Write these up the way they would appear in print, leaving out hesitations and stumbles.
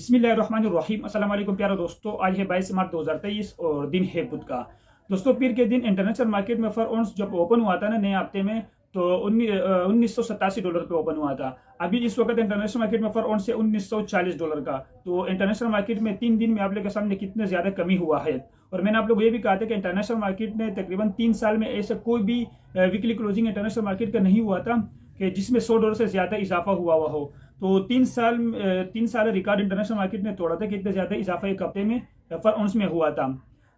बिस्मिल्लाहिर्रहमानिर्रहीम। अस्सलाम वालेकुम प्यारे दोस्तों, आज है 22 मार्च 2023 और दिन है बुध का। दोस्तों, पीर के दिन इंटरनेशनल मार्केट में फर ऑन्स जब ओपन हुआ था ना नए हफ्ते में, तो $1987 पे ओपन हुआ था। अभी इस वक्त इंटरनेशनल मार्केट में फर ऑन्स है $1940 का। तो इंटरनेशनल मार्केट में 3 दिन में आप लोग के सामने कितने ज़्यादा कमी हुआ है। और मैंने आप लोग ये भी कहा था कि इंटरनेशनल मार्केट में तकरीबन 3 साल में ऐसा कोई भी वीकली क्लोजिंग इंटरनेशनल मार्केट का नहीं हुआ था कि जिसमें $100 से ज़्यादा इजाफा हुआ हो। तो 3 साल रिकॉर्ड इंटरनेशनल मार्केट ने तोड़ा था कि इतना ज़्यादा इजाफा एक हफ्ते में फर ऑन्स में हुआ था।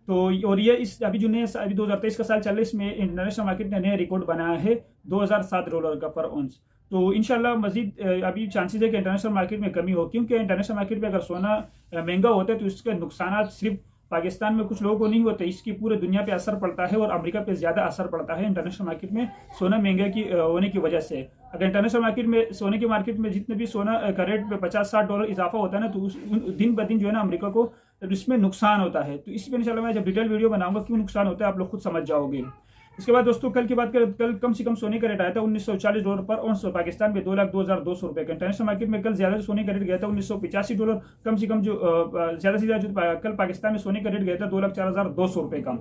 तो और ये इस अभी 2023 का साल चल रहा है, इसमें इंटरनेशनल मार्केट ने नया रिकॉर्ड बनाया है $2007 का पर ऑन्स। तो इंशाल्लाह मजीद अभी चांसेस है कि इंटरनेशनल मार्केट में कमी हो, क्योंकि इंटरनेशनल मार्केट में अगर सोना महंगा होता है तो इसके नुकसान सिर्फ पाकिस्तान में कुछ लोगों को नहीं होते, इसकी पूरे दुनिया पे असर पड़ता है और अमेरिका पे ज़्यादा असर पड़ता है इंटरनेशनल मार्केट में सोना महंगा की होने की वजह से। अगर इंटरनेशनल मार्केट में सोने की मार्केट में जितने भी सोना का रेट पे $50-60 इजाफा होता है ना, तो दिन ब दिन जो है ना अमेरिका को इसमें नुकसान होता है। तो इस पर इंशाल्लाह मैं जब डिटेल वीडियो बनाऊंगा क्यों नुकसान होता है आप लोग खुद समझ जाओगे। इसके बाद दोस्तों, कल की बात करें, कल कम से कम सोने का रेट आया था $1940 पर ऑन्स, पाकिस्तान में 2,02,200 रुपए का। इंटरनेशनल मार्केट में कल ज्यादा सोने का रेट गया था $1985, कम से कम जो ज्यादा से ज्यादा कल पाकिस्तान में सोने का रेट गया था 2,04,200 रुपए का।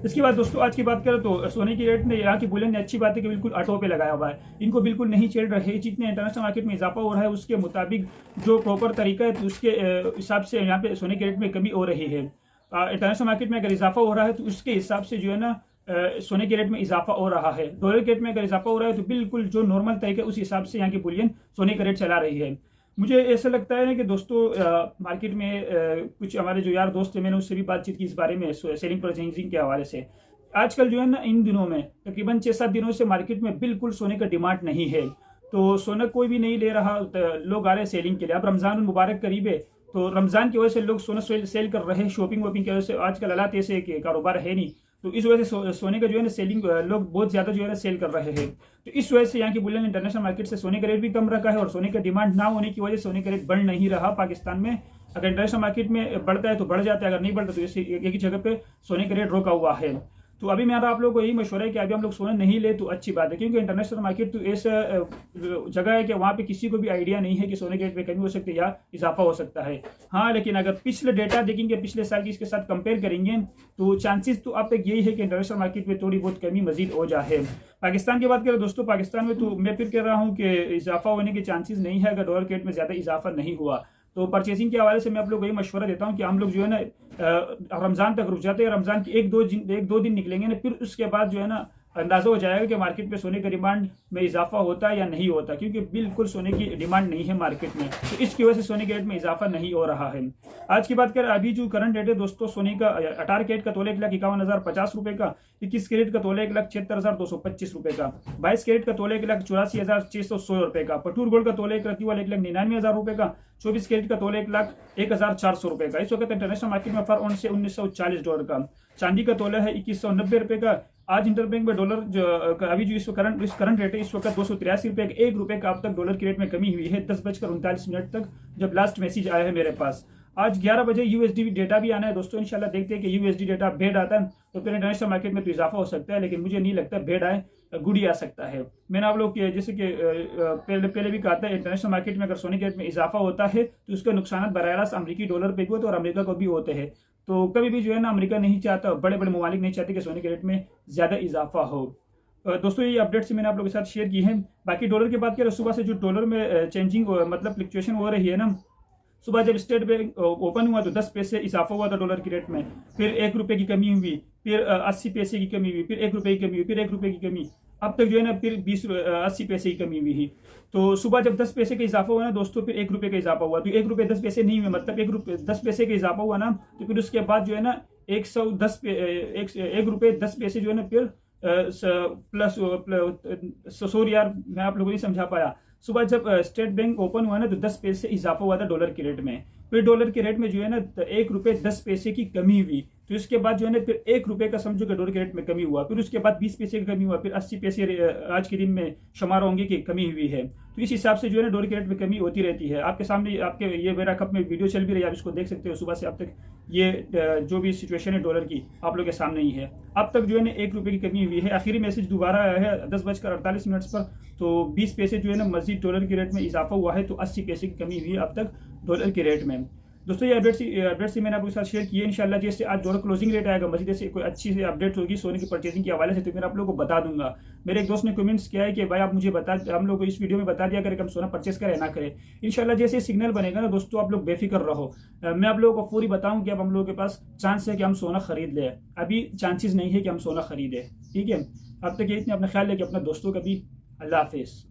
इसके बाद दोस्तों, आज की बात करें तो सोने की रेट ने यहाँ की बुलेट ने अच्छी बात है कि बिल्कुल ऑटो पे लगाया हुआ है, इनको बिल्कुल नहीं चल रहे। जितने इंटरनेशनल मार्केट में इजाफा हो रहा है उसके मुताबिक जो प्रॉपर तरीका है तो उसके हिसाब से यहाँ पे सोने के रेट में कमी हो रही है। इंटरनेशनल मार्केट में अगर इजाफा हो रहा है तो उसके हिसाब से जो है ना सोने के रेट में इजाफा हो रहा है। डॉलर के रेट में अगर इजाफा हो रहा है तो बिल्कुल जो नॉर्मल तरीका उस हिसाब से यहाँ की बुलियन सोने का रेट चला रही है। मुझे ऐसा लगता है कि दोस्तों मार्केट में कुछ हमारे जो यार दोस्त हैं, मैंने उससे भी बातचीत की इस बारे में सेलिंग परचेजिंग के हवाले से। आजकल जो है ना इन दिनों में तकरीबन 6-7 दिनों से मार्केट में बिल्कुल सोने का डिमांड नहीं है, तो सोना कोई भी नहीं ले रहा। लोग आ रहे हैं सेलिंग के लिए। अब रमजान मुबारक करीब है, तो रमजान की वजह से लोग सोना सेल कर रहे हैं। शॉपिंग वॉपिंग की वजह से आजकल हालात ऐसे कि कारोबार है नहीं, तो इस वजह से सोने का जो है ना सेलिंग लोग बहुत ज्यादा जो है ना सेल कर रहे हैं। तो इस वजह से यहाँ की बुलियन इंटरनेशनल मार्केट से सोने का रेट भी कम रखा है और सोने का डिमांड ना होने की वजह से सोने का रेट बढ़ नहीं रहा पाकिस्तान में। अगर इंटरनेशनल मार्केट में बढ़ता है तो बढ़ जाता है, अगर नहीं बढ़ता तो इसी एक ही जगह पे सोने का रेट रोका हुआ है। तो अभी मेरा आप लोगों को यही मशवरा है कि अभी हम लोग सोना नहीं ले तो अच्छी बात है, क्योंकि इंटरनेशनल मार्केट तो ऐसा जगह है कि वहाँ पे किसी को भी आइडिया नहीं है कि सोने के रेट में कमी हो सकती है या इजाफा हो सकता है। हाँ, लेकिन अगर पिछले डेटा देखेंगे, पिछले साल की इसके साथ कंपेयर करेंगे तो चांसेस तो अब तक यही है कि इंटरनेशनल मार्केट में थोड़ी बहुत कमी मजीद हो जाए। पाकिस्तान की बात करें दोस्तों, पाकिस्तान में तो मैं फिर कह रहा हूँ कि इजाफा होने के चांसेस नहीं है अगर डॉलर के रेट में ज्यादा इजाफा नहीं हुआ। तो परचेसिंग के हवाले से मैं आप लोग को ये मशवरा देता हूँ कि हम लोग जो है ना रमजान तक रुक जाते हैं। रमजान के एक दो दिन निकलेंगे ना, फिर उसके बाद जो है ना अंदाजा हो जाएगा कि मार्केट में सोने का डिमांड में इजाफा होता है या नहीं होता, क्योंकि बिल्कुल सोने की डिमांड नहीं है मार्केट में, तो इसकी वजह से सोने के रेट में इजाफा नहीं हो रहा है। आज की बात करें, अभी जो करंट रेट है दोस्तों, सोने का 18 कैरेट का तोला 1,51,050 रुपए का, 21 कैरेट का तोला 1,76,225 रुपए का, 22 कैरेट का तोला 1,84,616 रुपए का, पटूर गोल्ड का तोला 1,99,000 रुपए का, 24 कैरेट का तोला 1,01,400 रुपए का। इस वक्त इंटरनेशनल मार्केट में फर ऑन से $1940 का। चांदी का तोला है 2,190 रुपए का। आज इंटरबैंक में डॉलर जो अभी जो इस करंट रेट है इस वक्त 283 रुपए का। 1 रुपए का अब तक डॉलर के रेट में कमी हुई है 10:39 तक, जब लास्ट मैसेज आया है मेरे पास। आज 11 बजे यूएसडी डेटा भी आना है दोस्तों। इंशाल्लाह देखते हैं कि यूएसडी डेटा भेड़ आता है तो फिर इंटरनेशनल मार्केट में तो इजाफा हो सकता है, लेकिन मुझे नहीं लगता भेड़ आए गुड़ी आ सकता है। मैंने आप लोग जैसे कि पहले भी कहा था, इंटरनेशनल मार्केट में अगर सोने के रेट में इजाफा होता है तो उसके नुकसान बरह रास्त अमरीकी डॉलर पे भी होते हैं और अमेरिका को भी होते हैं। तो कभी भी जो है ना अमेरिका नहीं चाहता, बड़े बड़े ममालिक नहीं चाहते कि सोने के रेट में ज्यादा इजाफा हो। दोस्तों, ये अपडेट्स मैंने आप लोगों के साथ शेयर की है। बाकी डॉलर की बात करें, सुबह से जो डॉलर में चेंजिंग मतलब फ्लक्चुएशन हो रही है ना, सुबह जब स्टेट बैंक ओपन हुआ तो 10 पैसे इजाफा हुआ था डॉलर की रेट में, फिर 1 रुपए की कमी हुई, फिर 80 पैसे की कमी हुई, फिर 1 रुपए की कमी हुई, फिर 1 रुपए की कमी, अब तक जो है ना फिर 80 पैसे की कमी हुई ही। तो सुबह जब 10 पैसे का इजाफा हुआ ना दोस्तों, फिर 1 रुपए का इजाफा हुआ। तो 1 रुपए 10 पैसे नहीं हुए, मतलब 1 रुपए 10 पैसे का इजाफा हुआ ना, तो फिर उसके बाद जो है ना 1 रुपए 10 पैसे जो है ना फिर प्लस सॉरी यार मैं आप लोगों को नहीं समझा पाया। सुबह जब स्टेट बैंक ओपन हुआ ना तो 10 पैसे इजाफा हुआ था डॉलर के रेट में, फिर डॉलर के रेट में जो है ना 1 रुपए 10 पैसे की कमी हुई। तो इसके बाद जो है ना फिर 1 रुपए का समझो कि डॉलर के रेट में कमी हुआ, फिर उसके बाद 20 पैसे की कमी हुआ, फिर 80 पैसे आज के दिन में शुमार होंगे कि कमी हुई है। तो इस हिसाब से जो है ना डॉलर के रेट में कमी होती रहती है। आपके सामने आपके ये मेरा कप में वीडियो चल भी रही है, आप इसको देख सकते हो। सुबह से अब तक ये जो भी सिचुएशन है डॉलर की आप लोग के सामने ही है। अब तक जो है ना 1 रुपए की कमी हुई है। आखिरी मैसेज दोबारा आया है 10:48 पर, तो 20 पैसे जो है ना मजीद डॉलर के रेट में इजाफा हुआ है, तो 80 पैसे की कमी हुई है अब तक डॉलर के रेट में। दोस्तों ये अपडेट्स मैंने आपके साथ शेयर किए। इंशाल्लाह जैसे आज डॉलर क्लोजिंग रेट आएगा, मजीद ऐसे कोई अच्छी सी अपडेट होगी सोने की परचेजिंग के हवाले से तो मैं आप लोगों को बता दूंगा। मेरे एक दोस्त ने कमेंट्स किया है कि भाई आप मुझे हम लोग को इस वीडियो में बता दिया करें कि हम सोना परचेस करें ना करें। इंशाल्लाह जैसे सिग्नल बनेगा ना दोस्तों, आप लोग बेफिक्र रहो। मैं आप लोगों को पूरी बताऊं कि अब हम लोगों के पास चांस है कि हम सोना खरीद लें। अभी चांसेस नहीं है कि हम सोना खरीदें। ठीक है, अब तक ये इतने अपना ख्याल है कि अपने दोस्तों का भी। अल्लाह हाफिज़।